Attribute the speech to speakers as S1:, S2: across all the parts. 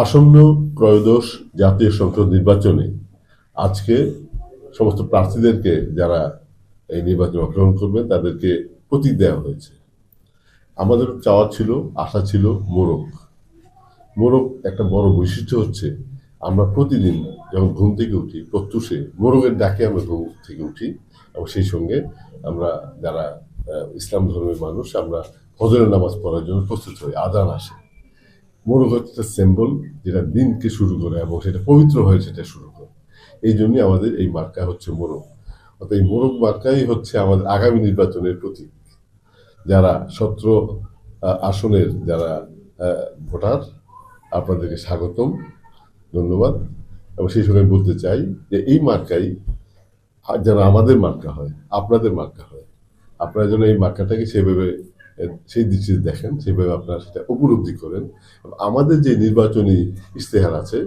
S1: আসন্ন ত্রয়োদশ জাতীয় সংসদ নির্বাচনে আজকে সমস্ত প্রার্থীদেরকে যারা এই নির্বাচনে অংশগ্রহণ করবেন তাদেরকে প্রতীক দেওয়া হয়েছে। আমাদের চাওয়া ছিল, আশা ছিল মোরগ। মোরগ একটা বড় বৈশিষ্ট্য হচ্ছে আমরা প্রতিদিন যখন ঘুম থেকে উঠি প্রত্যুষে মোরগের ডাকে আমরা ঘুম থেকে উঠি এবং সেই সঙ্গে আমরা যারা ইসলাম ধর্মের মানুষ আমরা ফজরের নামাজ পড়ার জন্য প্রস্তুত হই, আজান আসে। মোরগ হচ্ছে একটা সিম্বল যেটা দিনকে শুরু করে এবং সেটা পবিত্র হয়ে সেটা শুরু করে। এই জন্যই আমাদের এই মার্কা হচ্ছে মোরগ। অর্থাৎ এই মোরগ মার্কাই হচ্ছে আমাদের আগামী নির্বাচনের প্রতীক। যারা 17 আসনের যারা ভোটার, আপনাদেরকে স্বাগতম, ধন্যবাদ। এবং সেই সঙ্গে বলতে চাই যে এই মার্কাই যেন আমাদের মার্কা হয়, আপনাদের মার্কা হয়। আপনারা যেন এই মার্কাটাকে সেভাবে সেই দৃষ্টিতে দেখেন, সেভাবে আপনারা সেটা উপলব্ধি করেন। আমাদের যে নির্বাচনী ইশতেহার আছে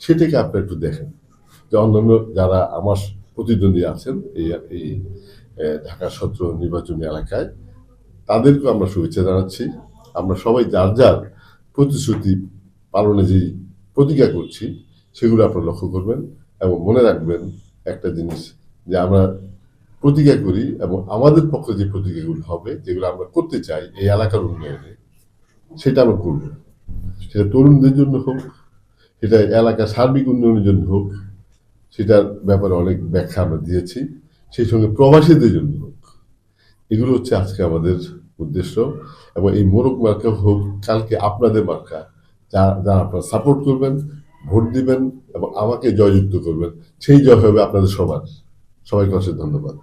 S1: সেটাকে আপনারা একটু দেখেন, যে অন্যান্য যারা আমার প্রতিদ্বন্দ্বী আছেন এই এই ঢাকা 17 নির্বাচনী এলাকায় তাদেরকেও আমরা শুভেচ্ছা জানাচ্ছি। আমরা সবাই যার যার প্রতিশ্রুতি পালনে যে প্রতিজ্ঞা করছি সেগুলো আপনারা লক্ষ্য করবেন এবং মনে রাখবেন একটা জিনিস, যে আমরা প্রতিজ্ঞা করি এবং আমাদের পক্ষে যে প্রতিজ্ঞাগুলো হবে যেগুলো আমরা করতে চাই এই এলাকার উন্নয়নে সেটা আমরা করব। সেটা তরুণদের জন্য হোক, সেটা এলাকার সার্বিক উন্নয়নের জন্য হোক, সেটার ব্যাপারে অনেক ব্যাখ্যা আমরা দিয়েছি। সেই সঙ্গে প্রবাসীদের জন্য হোক, এগুলো হচ্ছে আজকে আমাদের উদ্দেশ্য। এবং এই মোরগ মার্কা হোক কালকে আপনাদের মার্কা, যারা আপনারা সাপোর্ট করবেন, ভোট দিবেন এবং আমাকে জয়যুক্ত করবেন, সেই জয় হবে আপনাদের সবার। সবাইকে অশেষ ধন্যবাদ।